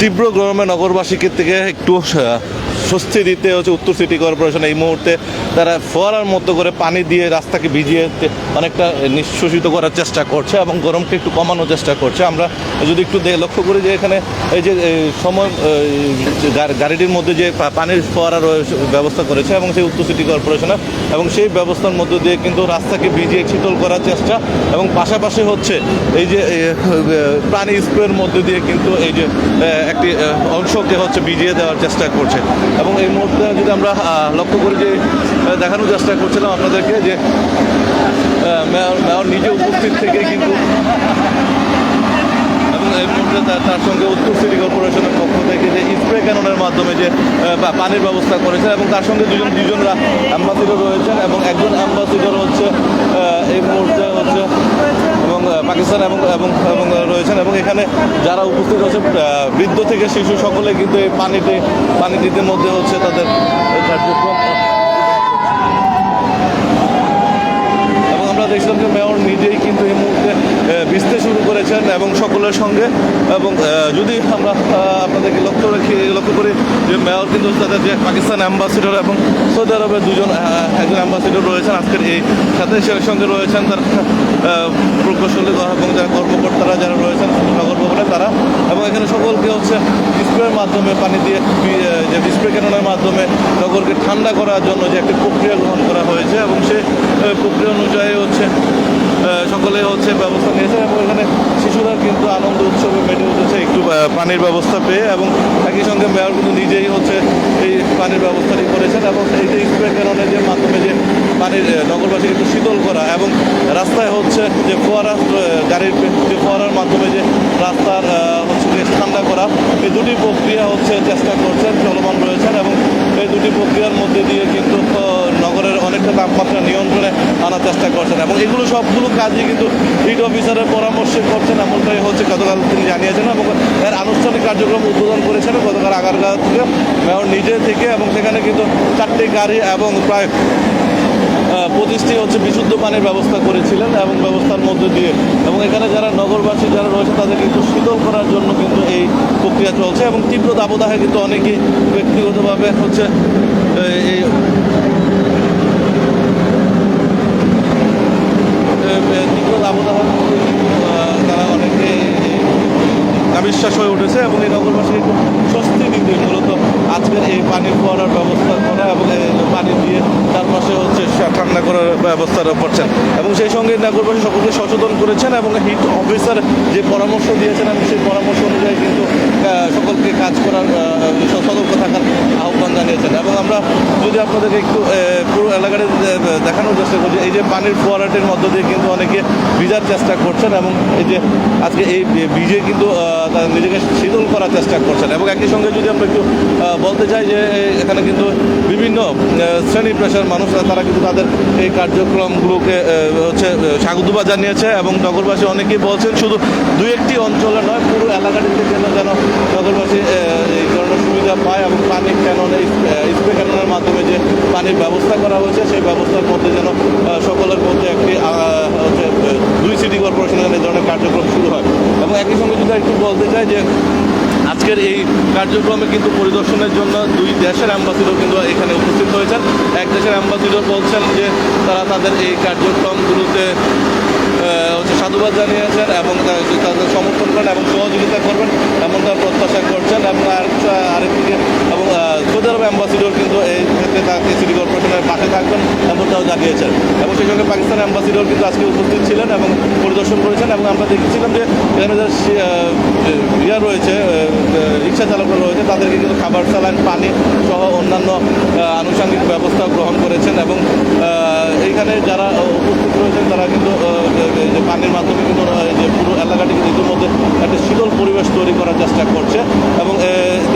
তীব্র গরমে নগরবাসীকে থেকে একটু স্বস্তি দিতে হচ্ছে উত্তর সিটি কর্পোরেশন এই মুহূর্তে তারা ফোয়ারার মতো করে পানি দিয়ে রাস্তাকে ভিজিয়ে অনেকটা নিঃশ্বসিত করার চেষ্টা করছে এবং গরমকে একটু কমানোর চেষ্টা করছে। আমরা যদি একটু লক্ষ্য করি যে এখানে এই যে সময় গাড়িটির মধ্যে যে পানির ফোয়ারা ব্যবস্থা করেছে এবং সেই উত্তর সিটি কর্পোরেশনের এবং সেই ব্যবস্থার মধ্য দিয়ে কিন্তু রাস্তাকে ভিজিয়ে শীতল করার চেষ্টা এবং পাশাপাশি হচ্ছে এই যে পানি স্প্রের মধ্যে দিয়ে কিন্তু এই যে একটি অংশকে হচ্ছে ভিজিয়ে দেওয়ার চেষ্টা করছে। এবং এই মুহূর্তে যদি আমরা লক্ষ্য করি যে দেখানোর চেষ্টা করছিলাম আপনাদেরকে যে মেয়র নিজে উপস্থিত থেকে কিন্তু এবং এই মুহূর্তে তার সঙ্গে উত্তর সিটি কর্পোরেশনের পক্ষ থেকে যে স্প্রে ক্যাননের মাধ্যমে যে পানির ব্যবস্থা করেছেন এবং তার সঙ্গে দুজনরা অ্যাম্বাসিডর রয়েছেন এবং একজন অ্যাম্বাসিডর হচ্ছে এই মুহূর্তে হচ্ছে এবং পাকিস্তান এবং এবং এবং রয়েছেন এবং এখানে যারা উপস্থিত হচ্ছে বৃদ্ধ থেকে শিশু সকলে কিন্তু এই পানিটির মধ্যে হচ্ছে তাদের কার্যক্রম। এবং আমরা দেখছিলাম যে মেয়র নিজেই কিন্তু এই মুহূর্তে ভিজতে শুরু করেছেন এবং সকলের সঙ্গে এবং যদি আমরা আপনাদেরকে লক্ষ্য করি যে মেয়র কিন্তু তাদের যে পাকিস্তান অ্যাম্বাসিডর এবং সৌদি আরবের একজন অ্যাম্বাসিডর রয়েছেন আজকের এই সাথে সঙ্গে রয়েছেন তার প্রকৌশলী এবং যারা কর্মকর্তারা যারা রয়েছেন নগর ভবনে তারা এবং এখানে সকলকে হচ্ছে স্প্রের মাধ্যমে পানি দিয়ে যে স্প্রে ক্যাননের মাধ্যমে নগরকে ঠান্ডা করার জন্য যে একটি প্রক্রিয়া গ্রহণ করা হয়েছে এবং সেই প্রক্রিয়া অনুযায়ী হচ্ছে সকলে হচ্ছে ব্যবস্থা নিয়েছে এবং এখানে শিশুরা কিন্তু আনন্দ উৎসবে মেতে উঠেছে একটু পানির ব্যবস্থা পেয়ে এবং একই সঙ্গে মেয়র কিন্তু নিজেই হচ্ছে এই পানির ব্যবস্থাটি করেছেন এবং এই যে স্প্রে ক্যাননের যে মাধ্যমে যে পানির নগরবাসীকে একটু শীতল করা এবং রাস্তায় হচ্ছে যে ফোয়ারা গাড়ির যে ফোয়ারার মাধ্যমে যে রাস্তার হচ্ছে যে ঠান্ডা করা এই দুটি প্রক্রিয়া হচ্ছে চেষ্টা করছেন চলমান রয়েছেন এবং এই দুটি প্রক্রিয়ার মধ্যে দিয়ে কিন্তু নগরের অনেকটা তাপমাত্রা নিয়ন্ত্রণে আনার চেষ্টা করছেন এবং এগুলো সবগুলো কাজই কিন্তু হিট অফিসারের পরামর্শে করছেন এমনটাই হচ্ছে গতকাল তিনি জানিয়েছেন এবং এর আনুষ্ঠানিক কার্যক্রম উদ্বোধন করেছেন গতকাল আগারগাঁও থেকে মেয়র নিজে থেকে এবং সেখানে কিন্তু 4টি গাড়ি এবং প্রায় 25টি হচ্ছে বিশুদ্ধ পানির ব্যবস্থা করেছিলেন এবং ব্যবস্থার মধ্যে দিয়ে এবং এখানে যারা নগরবাসী যারা রয়েছে তাদের কিন্তু শীতল করার জন্য কিন্তু এই প্রক্রিয়া চলছে এবং তীব্র দাবদাহে কিন্তু অনেকেই ব্যক্তিগতভাবে হচ্ছে এই তীব্র দাবদাহে তারা অনেকে অবিশ্বাস হয়ে উঠেছে এবং এই নগরবাসীকে একটু স্বস্তি দিতে মূলত আজকের এই পানির ফোয়ারার ব্যবস্থা করা এবং পানি দিয়ে তার পাশে হচ্ছে ঠান্ডা করার ব্যবস্থা করছেন এবং সেই সঙ্গে নগরবাসী সকলকে সচেতন করেছেন এবং হিট অফিসার যে পরামর্শ দিয়েছেন এবং সেই পরামর্শ অনুযায়ী কিন্তু সকলকে কাজ করার সতর্ক থাকার আহ্বান জানিয়েছেন। এবং আমরা যদি আপনাদেরকে একটু পুরো এলাকাতে দেখানোর চেষ্টা করছি এই যে পানির ফোয়ারাটির মধ্য দিয়ে কিন্তু অনেকে ভিজার চেষ্টা করছেন এবং এই যে আজকে এই ভিজে কিন্তু তারা নিজেকে শীতল করার চেষ্টা করছেন এবং একই সঙ্গে যদি আমরা একটু বলতে চাই যে এখানে কিন্তু বিভিন্ন শ্রেণী পেশার মানুষরা তারা কিন্তু তাদের এই কার্যক্রমগুলোকে হচ্ছে স্বাগতবাদ জানিয়েছে এবং নগরবাসী অনেকেই বলছেন শুধু 2-1টি অঞ্চলে নয় পুরো এলাকাটিতে যেন নগরবাসী এই ধরনের সুবিধা পায় এবং পানি ক্যানন স্প্রে ক্যাননের মাধ্যমে যে পানির ব্যবস্থা করা হয়েছে সেই ব্যবস্থার মধ্যে যেন সকলের মধ্যে একটি হচ্ছে 2 সিটি কর্পোরেশনের এই ধরনের কার্যক্রম শুরু হয়। এবং একই সঙ্গে যদি একটু বলতে চাই যে আজকের এই কার্যক্রমে কিন্তু পরিদর্শনের জন্য 2 দেশের অ্যাম্বাসিডর কিন্তু এখানে উপস্থিত হয়েছেন। এক দেশের অ্যাম্বাসিডর বলছেন যে তারা তাদের এই কার্যক্রমগুলোতে হচ্ছে সাধুবাদ জানিয়েছেন এবং তাদের সমর্থন করেন এবং সহযোগিতা করবেন এমন তার প্রত্যাশা করছেন এবং আরেকদিকে এবং সৌদি আরব অ্যাম্বাসিডর কিন্তু এই ক্ষেত্রে তাকে সিটি কর্পোরেশনের পাশে থাকবেন এমনটাও জানিয়েছেন এবং সেই সঙ্গে পাকিস্তান অ্যাম্বাসিডর কিন্তু আজকে উপস্থিত ছিলেন এবং পরিদর্শন করেছেন এবং আমরা দেখেছিলাম যে এখানে যে রয়েছে রিক্সা চালকরা রয়েছে তাদেরকে কিন্তু খাবার স্যালাইন পানি সহ অন্যান্য আনুষঙ্গিক ব্যবস্থা গ্রহণ করেছেন এবং এইখানে যারা উপস্থিত রয়েছেন তারা কিন্তু যে পানির মাধ্যমে কিন্তু যে পুরো এলাকাটি কিন্তু ইতিমধ্যে একটা শীতল পরিবেশ তৈরি করার চেষ্টা করছে এবং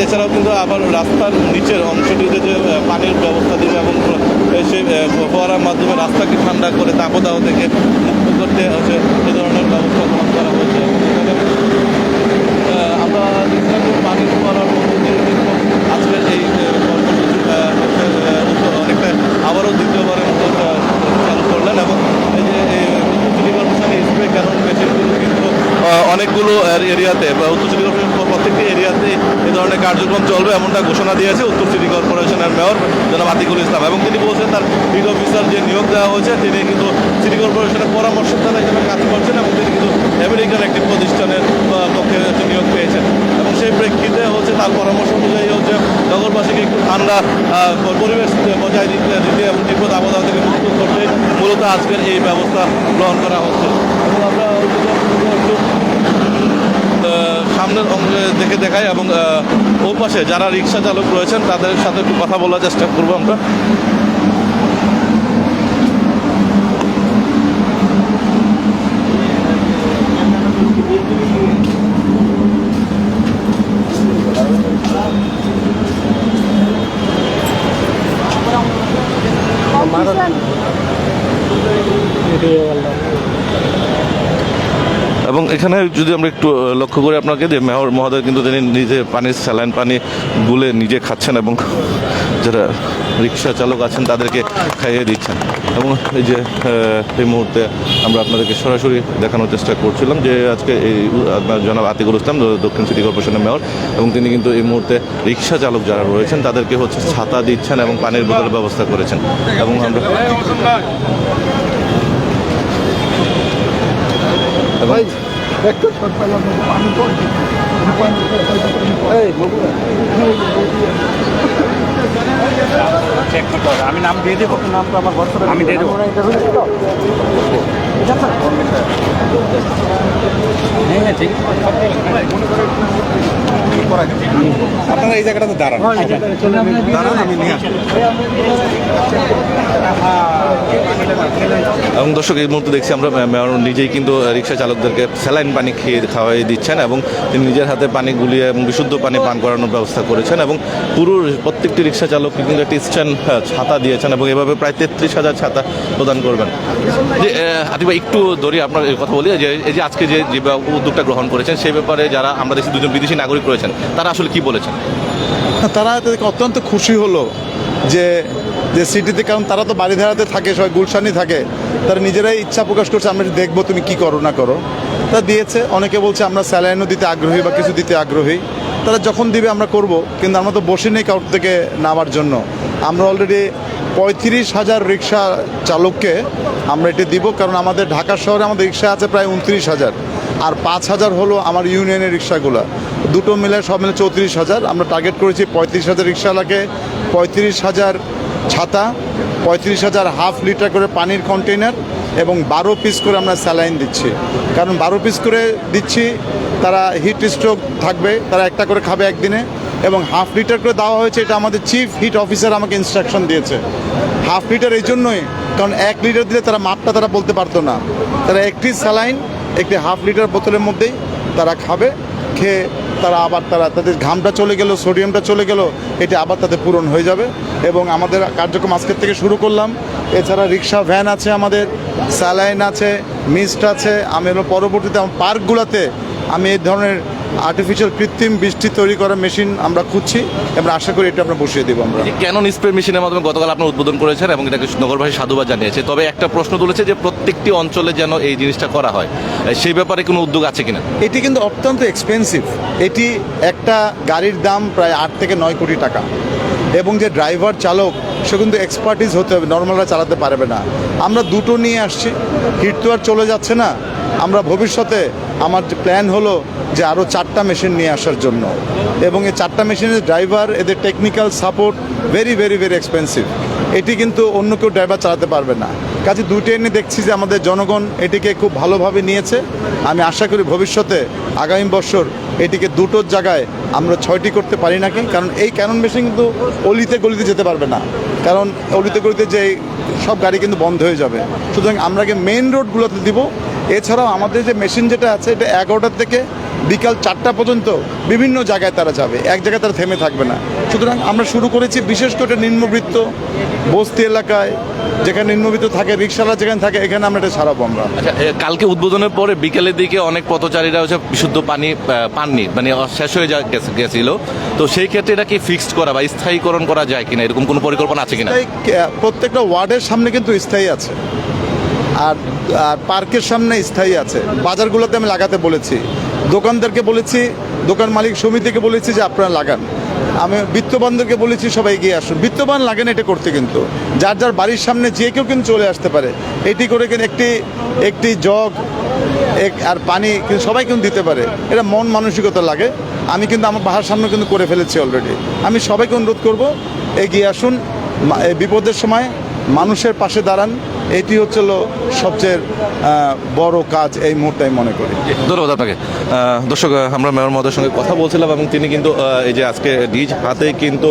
এছাড়াও কিন্তু আবার রাস্তার নিচের অংশটিতে যে পানির ব্যবস্থা দেবে এবং সেই ফোয়ারার মাধ্যমে রাস্তাকে ঠান্ডা করে তাপদাহ থেকে মুক্ত করতে হচ্ছে এই ধরনের ব্যবস্থা গ্রহণ করা হয়েছে। আমরা দেখছিলাম যে পানির ফোয়ারার মধ্যে দিয়ে কিন্তু আজকের এই কর্মসূচি অনেকটা আবারও দ্বিতীয়বারের মতো চালু করলেন এবং এই যে সিটি কর্পোরেশনের স্প্রে ক্যানন মেশিনগুলো কিন্তু অনেকগুলো এরিয়াতে বা উত্তর সিটি কর্পোরেশন প্রত্যেকটি এরিয়াতে ধরনের কার্যক্রম চলবে এমনটা ঘোষণা দিয়েছে উত্তর সিটি কর্পোরেশনের মেয়র জনাব আতিকুল ইসলাম। এবং তিনি বলছেন তার হিট অফিসার যে নিয়োগ দেওয়া হয়েছে তিনি কিন্তু সিটি কর্পোরেশনের পরামর্শদাতা হিসেবে কাজ করছেন এবং তিনি কিন্তু আমেরিকার একটি প্রতিষ্ঠানের পক্ষে নিয়োগ পেয়েছেন। এবং সেই প্রেক্ষিতে তার পরামর্শ অনুযায়ী নগরবাসীকে একটু ঠান্ডা পরিবেশ বজায় দিতে এবং তীব্র দাবদাহ থেকে মুক্ত করতে মূলত আজকের এই ব্যবস্থা গ্রহণ করা হচ্ছে। এবং আমরা একটু সামনের অঙ্গে দেখে দেখাই এবং ও পাশে যারা রিক্সা চালক রয়েছেন তাদের সাথে একটু কথা বলার চেষ্টা করবো আমরা। এবং এখানে যদি আমরা একটু লক্ষ্য করি আপনাকে যে মেয়র মহোদয় কিন্তু তিনি নিজে পানির স্যালাইন পানি গুলে নিজে খাচ্ছেন এবং যারা রিক্সা চালক আছেন তাদেরকে খাইয়ে দিচ্ছেন। এবং এই যে এই মুহূর্তে আমরা আপনাদেরকে সরাসরি দেখানোর চেষ্টা করছিলাম যে আজকে এই জনাব আতিকুল ইসলাম দক্ষিণ সিটি কর্পোরেশনের মেয়র এবং তিনি কিন্তু এই মুহূর্তে রিক্সা চালক যারা রয়েছেন তাদেরকে ছাতা দিচ্ছেন এবং পানির বোতলের ব্যবস্থা করেছেন। এবং আমরা আমি নাম দিয়ে দেবো, নামটা আমার আমি দিয়ে দেবো। হ্যাঁ ঠিক আপনারা এই জায়গাটাতে দাঁড়ান, আমি নিয়ে আসবো। এবং দর্শক এই মুহূর্তে দেখছি আমরা মেয়র নিজেই কিন্তু রিক্সা চালকদেরকে স্যালাইন পানি খাওয়াই দিচ্ছেন এবং তিনি নিজের হাতে পানি গুলিয়ে এবং বিশুদ্ধ পানি পান করানোর ব্যবস্থা করেছেন। এবং পুরো প্রত্যেকটি রিক্সা চালককে কিন্তু একটি স্ট্যান্ড ছাতা দিয়েছেন এবং এভাবে প্রায় 33,000 ছাতা প্রদান করবেন। যে আতিক ভাই একটু ধরি আপনার কথা বলি যে এই যে আজকে যে উদ্যোগটা গ্রহণ করেছেন সেই ব্যাপারে যারা আমরা দেশে দুজন বিদেশি নাগরিক রয়েছেন তারা আসলে কি বলেছেন? তারা অত্যন্ত খুশি হলো যে সিটিতে, কারণ তারা তো বাড়ি ধারাতে থাকে, সবাই গুলশানই থাকে, তারা নিজেরাই ইচ্ছা প্রকাশ করছে আমরা দেখবো তুমি কি করো না করো। তা দিয়েছে, অনেকে বলছে আমরা স্যালাইনও দিতে আগ্রহী বা কিছু দিতে আগ্রহী, তারা যখন দিবে আমরা করব। কিন্তু আমরা তো বসে নেই কাউর থেকে নামার জন্য। আমরা অলরেডি 35,000 রিক্সা চালককে আমরা এটা দিব, কারণ আমাদের ঢাকা শহরে আমাদের রিক্সা আছে প্রায় 29,000 আর 5,000 হলো আমার ইউনিয়নের রিক্সাগুলো, দুটো মিলে সব মিলে 34,000। আমরা টার্গেট করেছি 35,000 রিক্সাওয়ালাকে 35,000 ছাতা, 35,000 হাফ লিটার করে পানির কন্টেইনার এবং 12 পিস করে আমরা স্যালাইন দিচ্ছি। কারণ 12 পিস করে দিচ্ছি, তারা হিট স্ট্রোক থাকবে, তারা একটা করে খাবে একদিনে। এবং হাফ লিটার করে দেওয়া হয়েছে, এটা আমাদের চিফ হিট অফিসার আমাকে ইনস্ট্রাকশন দিয়েছে। হাফ লিটার এই জন্যই, কারণ 1 লিটার দিলে তারা মাপটা তারা বলতে পারতো না। তারা একটি স্যালাইন একটি হাফ লিটার বোতলের মধ্যেই তারা খাবে, খেয়ে তারা আবার তাদের ঘামটা চলে গেল, সোডিয়ামটা চলে গেল, এটা আবার তাদের পূরণ হয়ে যাবে। এবং আমাদের কার্যক্রম আজকের থেকে শুরু করলাম। এছাড়া রিক্সা ভ্যান আছে, আমাদের স্যালাইন আছে, মিস্ট আছে। আমি পরবর্তীতে পার্কগুলোতে আমি এই ধরনের আর্টিফিশিয়াল কৃত্রিম বৃষ্টি তৈরি করার মেশিন আমরা খুঁজছি এবং আশা করি এটা আমরা বসিয়ে দেবো। আমরা ক্যানন স্প্রে মেশিনের মাধ্যমে গতকাল আপনার উদ্বোধন করেছেন এবং এটাকে নগরবাসী সাধুবাদ জানিয়েছে। তবে একটা প্রশ্ন তুলেছে যে প্রত্যেকটি অঞ্চলে যেন এই জিনিসটা করা হয়, সেই ব্যাপারে কোনো উদ্যোগ আছে কিনা? এটি কিন্তু অত্যন্ত এক্সপেন্সিভ। এটি একটা গাড়ির দাম প্রায় 8 থেকে 9 কোটি টাকা এবং যে ড্রাইভার চালক সে কিন্তু এক্সপার্টিস হতে হবে, নর্মালরা চালাতে পারবে না। আমরা দুটো নিয়ে আসছি, হিট তো আর চলে যাচ্ছে না। আমরা ভবিষ্যতে আমার যে প্ল্যান হলো যে আরও 4টা মেশিন নিয়ে আসার জন্য, এবং এই 4টা মেশিনের ড্রাইভার, এদের technical support very very very expensive. এটি কিন্তু অন্য কেউ ড্রাইভার চালাতে পারবে না। কাজে দুটো এনে দেখছি যে আমাদের জনগণ এটিকে খুব ভালোভাবে নিয়েছে। আমি আশা করি ভবিষ্যতে আগামী বছর এটিকে দুটোর জায়গায় আমরা 6টি করতে পারি নাকি, কারণ এই ক্যানন মেশিন কিন্তু অলিতে গলিতে যেতে পারবে না, কারণ অলিতে গলিতে যে সব গাড়ি কিন্তু বন্ধ হয়ে যাবে। সুতরাং আমরা আগে মেইন রোডগুলোতে দিব। এছাড়াও আমাদের যে মেশিন যেটা আছে, এটা 11টা থেকে বিকাল 4টা পর্যন্ত বিভিন্ন জায়গায় তারা যাবে, এক জায়গায় তারা থেমে থাকবে না। সুতরাং আমরা শুরু করেছি বিশেষ করে নিম্নবিত্ত বস্তি এলাকায়, যেখানে নিম্নবিত্ত থাকে, রিক্সাওয়ালা যেখানে থাকে, এখানে আমরা এটা ছাড়াবো। আমরা আচ্ছা, কালকে উদ্বোধনের পরে বিকেলের দিকে অনেক পথচারীরা বিশুদ্ধ পানি পাননি, মানে শেষ হয়ে গেছিল। তো সেই ক্ষেত্রে এটা কি ফিক্সড করা বা স্থায়ীকরণ করা যায় কিনা, এরকম কোনো পরিকল্পনা আছে কিনা? প্রত্যেকটা ওয়ার্ডের সামনে কিন্তু স্থায়ী আছে, আর পার্কের সামনে স্থায়ী আছে, বাজারগুলোতে আমি লাগাতে বলেছি। দোকানদারকে বলেছি, দোকান মালিক সমিতিকে বলেছি যে আপনারা লাগান। আমি বিত্তবানদেরকে বলেছি সবাই এগিয়ে আসুন, বিত্তবান লাগেন এটা করতে, কিন্তু যার যার বাড়ির সামনে যে কেউ কিন্তু চলে আসতে পারে। এটি করে কিন্তু একটি জগ আর পানি কিন্তু সবাই কিন্তু দিতে পারে, এটা মন মানসিকতা লাগে। আমি কিন্তু আমার বাসার সামনে কিন্তু করে ফেলেছি অলরেডি। আমি সবাইকে অনুরোধ করব এগিয়ে আসুন, এই বিপদের সময় মানুষের পাশে দাঁড়ান। এটি হচ্ছিল সবচেয়ে বড় কাজ এই মুহূর্তে আমি মনে করি। ধন্যবাদ আপনাকে। দর্শক, আমরা মেয়র মহোদয়ের সঙ্গে কথা বলছিলাম এবং তিনি কিন্তু এই যে আজকে নিজ হাতে কিন্তু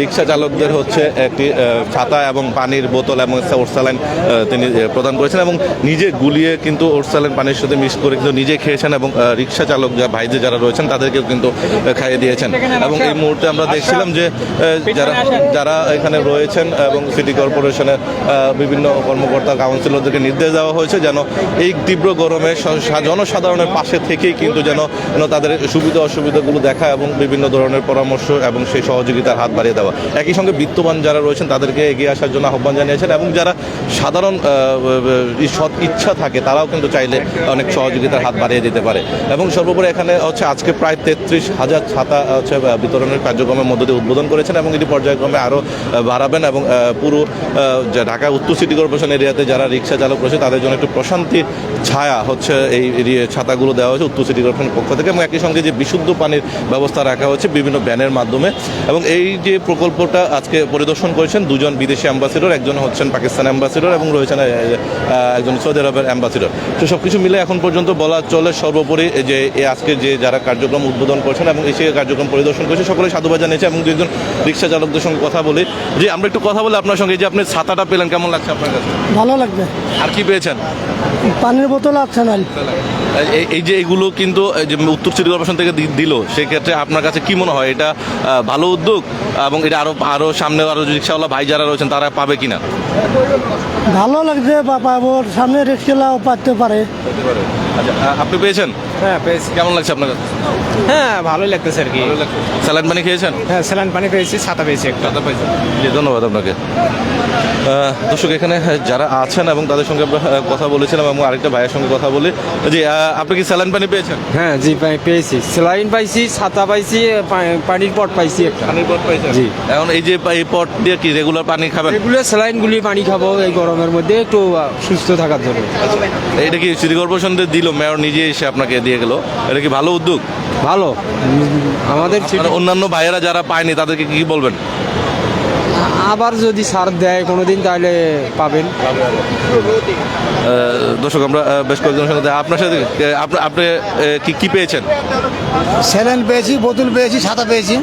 রিক্সা চালকদের হচ্ছে একটি ছাতা এবং পানির বোতল এবং ওরসালাইন তিনি প্রদান করেছেন এবং নিজে গুলিয়ে কিন্তু ওরসালাইন পানির সাথে মিক্স করে কিন্তু নিজে খেয়েছেন এবং রিক্সা চালক ভাইদের যারা রয়েছেন তাদেরকেও কিন্তু খাইয়ে দিয়েছেন। এবং এই মুহূর্তে আমরা দেখছিলাম যে যারা এখানে রয়েছেন এবং সিটি কর্পোরেশনের বিভিন্ন কর্মকর্তা কাউন্সিলরদেরকে নির্দেশ দেওয়া হয়েছে যেন এই তীব্র গরমে জনসাধারণের পাশে থেকেই কিন্তু যেন তাদের সুবিধা অসুবিধাগুলো দেখা এবং বিভিন্ন ধরনের পরামর্শ এবং সেই সহযোগিতার হাত বাড়িয়ে দেওয়া। একই সঙ্গে বিত্তবান যারা রয়েছেন তাদেরকে এগিয়ে আসার জন্য আহ্বান জানিয়েছেন এবং যারা সাধারণ সৎ ইচ্ছা থাকে তারাও কিন্তু চাইলে অনেক সহযোগিতার হাত বাড়িয়ে দিতে পারে। এবং সর্বোপরি এখানে হচ্ছে আজকে প্রায় 33,000 ছাতা হচ্ছে বিতরণের কার্যক্রমের মধ্য দিয়ে উদ্বোধন করেছেন এবং এটি পর্যায়ক্রমে আরও বাড়াবেন এবং পুরো ঢাকা উত্তর সিটি কর্পোরেশন এরিয়াতে যারা রিক্সা চালক রয়েছে তাদের জন্য একটু প্রশান্তির ছায়া হচ্ছে এই ছাতাগুলো দেওয়া হয়েছে উত্তর সিটি কর্পোরেশনের পক্ষ থেকে। এবং একই সঙ্গে যে বিশুদ্ধ পানির ব্যবস্থা রাখা হয়েছে বিভিন্ন ভ্যানের মাধ্যমে। এবং এই যে প্রকল্পটা আজকে পরিদর্শন করেছেন দুজন বিদেশি অ্যাম্বাসিডর, একজন হচ্ছেন পাকিস্তান অ্যাম্বাসিডর এবং রয়েছেন একজন সৌদি আরবের অ্যাম্বাসিডর। তো সব কিছু মিলে এখন পর্যন্ত বলা চলে সর্বোপরি যে আজকে যে যারা কার্যক্রম উদ্বোধন করছেন এবং এই কার্যক্রম পরিদর্শন করেছে সকলে সাধুবাদ জানিয়েছে। এবং দুজন রিক্সা চালকদের সঙ্গে কথা বলি, যে আমরা একটু কথা বলি আপনার সঙ্গে, যে আপনি ছাতাটা পেলেন কেমন লাগছে আপনার কাছে? ভালো লাগবে। আর কি পেয়েছেন? পানির বোতল আছে না? এই যে এগুলো কিন্তু যে উত্তর সিটি কর্পোরেশন থেকে দিল, সেক্ষেত্রে আপনার কাছে কি মনে হয় এটা ভালো উদ্যোগ এবং এটা আরো সামনে আরো রিক্সাওয়ালা ভাই যারা রয়েছেন তারা পাবে কিনা? ভালো লাগছে বা পাবো, সামনে রিক্সাওয়ালাও পাতে পারে। আচ্ছা, আপনি পেয়েছেন? হ্যাঁ পেয়েছি। কেমন লাগছে আপনার কাছে? হ্যাঁ ভালোই লাগতেছে আর কি। স্যালাইন পানি খেয়েছেন? হ্যাঁ স্যালাইন পানি পেয়েছি, ছাতা পেয়েছি একটা। জি, ধন্যবাদ আপনাকে। দর্শক, এখানে যারা আছেন এবং তাদের সঙ্গে আমরা কথা বলেছিলাম এবং আরেকটা ভাইয়ের সঙ্গে কথা বলি। জি, আপনি কি স্যালাইন পানি পেয়েছেন? হ্যাঁ জি পেয়েছি, স্যালাইন পাইছি, ছাতা পাইছি, পানির পট পাইছি একটা। পানির পট পাইছেন? জি। এখন এই যে এই পট দিয়ে কি রেগুলার পানি খাবেন? এগুলো স্যালাইন গুলি পানি খাবো এই গরমের মধ্যে একটু সুস্থ থাকার জন্য। এটা কি সিটি কর্পোরেশন দিল, মেয়র নিজে এসে আপনাকে দিয়ে গেল, এটা কি ভালো উদ্যোগ? ভালো। আমাদের মানে অন্যান্য ভাইয়েরা যারা পায়নি তাদেরকে কি বলবেন? আবার যদি ছাড় দেয় কোনোদিন তাহলে পাবেন। দর্শক, আমরা বেশ কয়েকজনের সঙ্গে আপনার সাথে আপনি কি পেয়েছেন? স্যালাইন পেয়েছি, বোতল পেয়েছি, ছাতা পেয়েছি।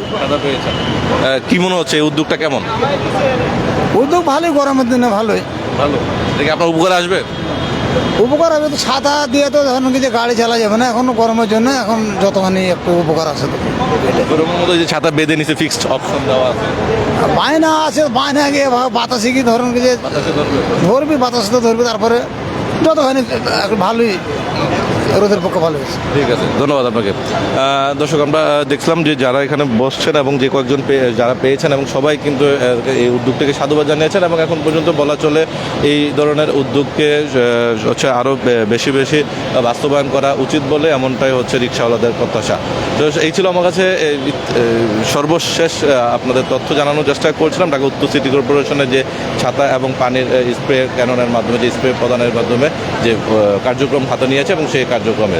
কি মনে হচ্ছে এই উদ্যোগটা কেমন? উদ্যোগ ভালোই, গরমের দিনে ভালোই। ভালো। দেখি আপনার উপকার আসবে? উপকার হবে তো, ছাতা দিয়ে তো ধরুন কিছু গাড়ি চালা যাবে না এখন গরমের জন্য, এখন যতখানি একটু উপকার আছে তো। গরমের মধ্যে যে ছাতা বেঁধে নিচে ফিক্সড অপশন দেওয়া আছে, বায়না আছে, বায়না গিয়ে বাতাসে কি ধরুন কিছু ধরবি, বাতাসে তো ধরবি, তারপরে যতখানি ভালোই, রোদের পক্ষে ভালো হয়েছে। ঠিক আছে, ধন্যবাদ আপনাকে। দর্শক, আমরা দেখলাম যে যারা এখানে বসছেন এবং যে কয়েকজন যারা পেয়েছেন এবং সবাই কিন্তু এই উদ্যোগটাকে সাধুবাদ জানিয়েছেন এবং এখন পর্যন্ত বলা চলে এই ধরনের উদ্যোগকে হচ্ছে আরও বেশি বেশি বাস্তবায়ন করা উচিত বলে এমনটাই হচ্ছে রিক্সাওয়ালাদের প্রত্যাশা। তো এই ছিল আমার কাছে সর্বশেষ আপনাদের তথ্য জানানোর চেষ্টা করছিলাম। ঢাকা উত্তর সিটি কর্পোরেশনের যে ছাতা এবং পানির স্প্রে ক্যাননের মাধ্যমে যে স্প্রে প্রদানের মাধ্যমে যে কার্যক্রম হাতে নিয়েছে এবং সেই কার্যক্রমে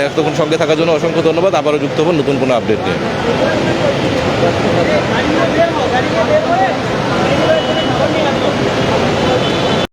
এতক্ষণ সঙ্গে থাকার জন্য অসংখ্য ধন্যবাদ। আবারও যুক্ত হব নতুন কোনো আপডেট নিয়ে।